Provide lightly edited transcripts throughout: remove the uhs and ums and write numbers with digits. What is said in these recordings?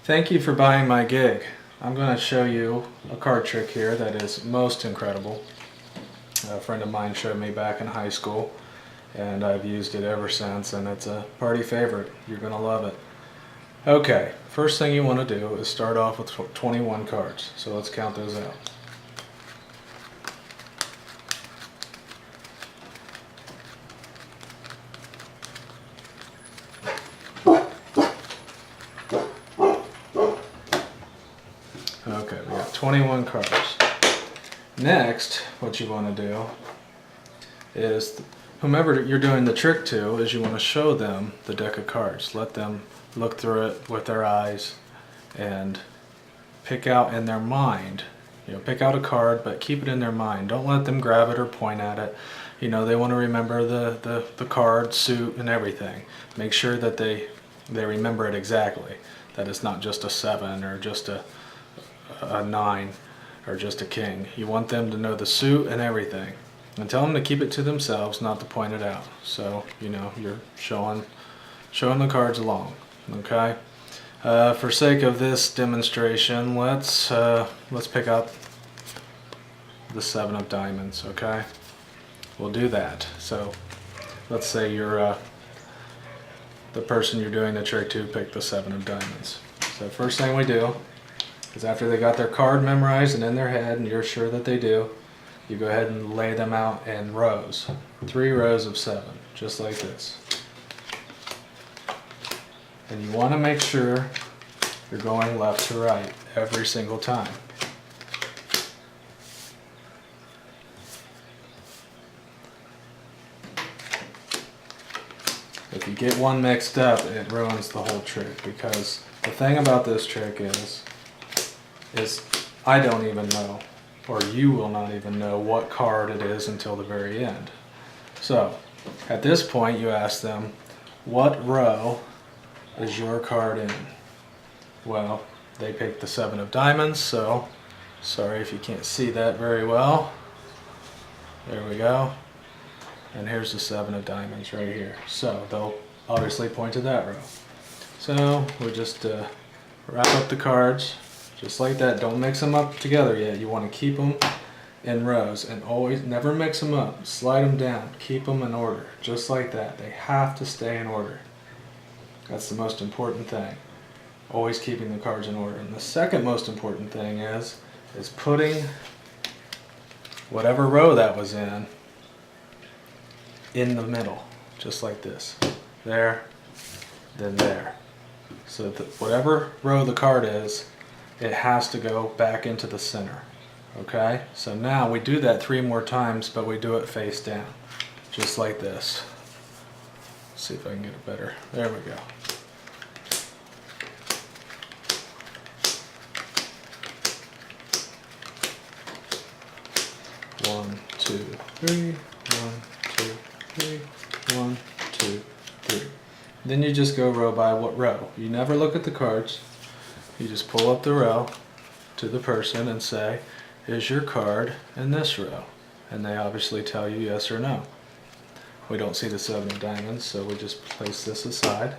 Thank you for buying my gig. I'm going to show you a card trick here that is most incredible. A friend of mine showed me back in high school and I've used it ever since, and it's a party favorite. You're going to love it. Okay, first thing you want to do is start off with 21 cards. So let's count those out. Okay, we got 21 cards. Next, what you want to do is, whomever you're doing the trick to, is you want to show them the deck of cards. Let them look through it with their eyes and pick out in their mind. Pick out a card, but keep it in their mind. Don't let them grab it or point at it. They want to remember the card, suit, and everything. Make sure that they remember it exactly. That it's not just a 7 or just a 9 or just a king. You want them to know the suit and everything, and tell them to keep it to themselves, not to point it out. So you're showing the cards along. Okay. For sake of this demonstration, let's pick out the 7 of diamonds. Okay, we'll do that. So let's say you're the person you're doing the trick to pick the 7 of diamonds. So first thing we do is, after they got their card memorized and in their head, and you're sure that they do, you go ahead and lay them out in rows. 3 rows of 7, just like this. And you want to make sure you're going left to right every single time. If you get one mixed up, it ruins the whole trick, because the thing about this trick is I don't even know, or you will not even know, what card it is until the very end. So at this point you ask them, what row is your card in? Well, they picked the 7 of diamonds, so sorry if you can't see that very well. There we go. And here's the 7 of diamonds right here. So they'll obviously point to that row. So we just wrap up the cards just like that. Don't mix them up together yet. You want to keep them in rows, and always never mix them up. Slide them down. Keep them in order, just like that. They have to stay in order. That's the most important thing. Always keeping the cards in order. And the second most important thing is putting whatever row that was in the middle, just like this. There, then there. So whatever row the card is, it has to go back into the center. Okay? So now we do that 3 more times, but we do it face down, just like this. Let's see if I can get it better. There we go. One, two, three. 1, 2, 3. 1, 2, 3. Then you just go row by row. You never look at the cards. You just pull up the row to the person and say, is your card in this row? And they obviously tell you yes or no. We don't see the 7 of diamonds, so we just place this aside.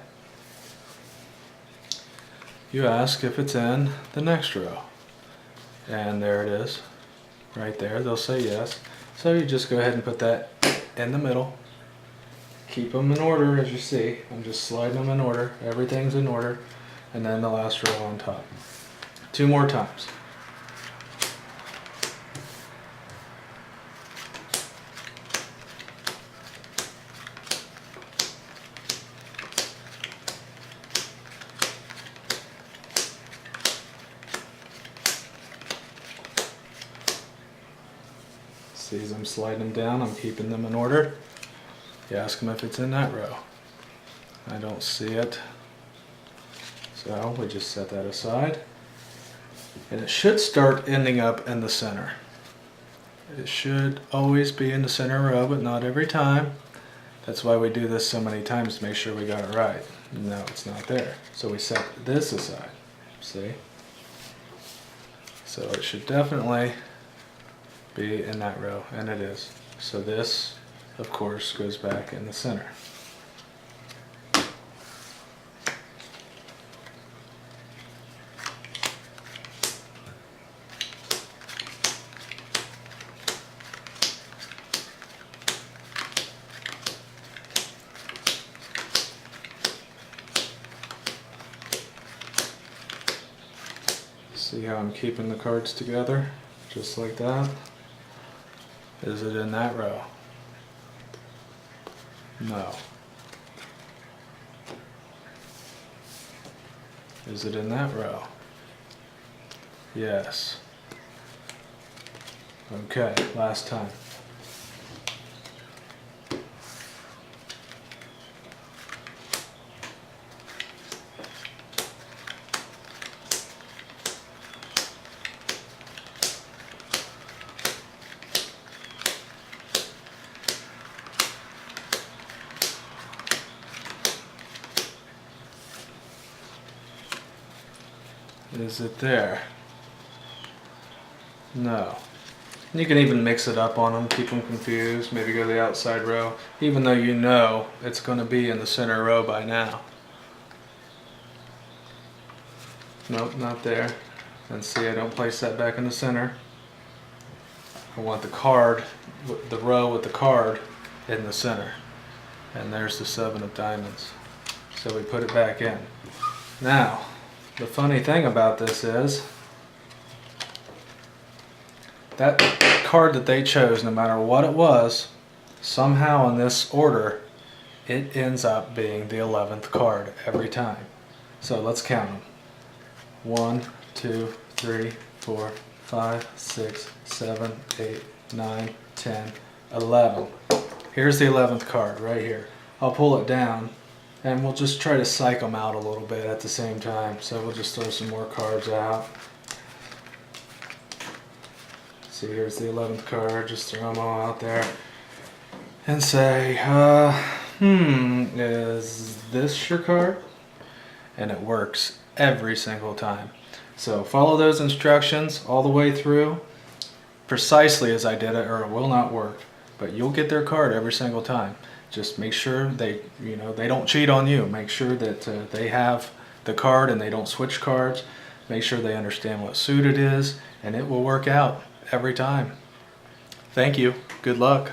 You ask if it's in the next row. And there it is, right there. They'll say yes. So you just go ahead and put that in the middle. Keep them in order, as you see. I'm just sliding them in order. Everything's in order. And then the last row on top. 2 more times. See, as I'm sliding them down, I'm keeping them in order. You ask them if it's in that row. I don't see it. So we just set that aside. And it should start ending up in the center. It should always be in the center row, but not every time. That's why we do this so many times, to make sure we got it right. No, it's not there. So we set this aside. See? So it should definitely be in that row, and it is. So this, of course, goes back in the center. See how I'm keeping the cards together? Just like that. Is it in that row? No. Is it in that row? Yes. Okay, last time. Is it there? No. You can even mix it up on them, keep them confused, maybe go to the outside row, even though you know it's going to be in the center row by now. Nope, not there. And see, I don't place that back in the center. I want the card, the row with the card in the center. And there's the 7 of diamonds. So we put it back in. Now, the funny thing about this is that card that they chose, no matter what it was, somehow in this order, it ends up being the 11th card every time. So let's count them. 1, 2, 3, 4, 5, 6, 7, 8, 9, 10, 11. Here's the 11th card right here. I'll pull it down and we'll just try to psych them out a little bit at the same time. So we'll just throw some more cards out. See, here's the 11th card. Just throw them all out there and say, is this your card? And it works every single time. So follow those instructions all the way through precisely as I did it, or it will not work. But you'll get their card every single time. Just make sure they don't cheat on you. Make sure that they have the card and they don't switch cards. Make sure they understand what suit it is, and it will work out every time. Thank you. Good luck.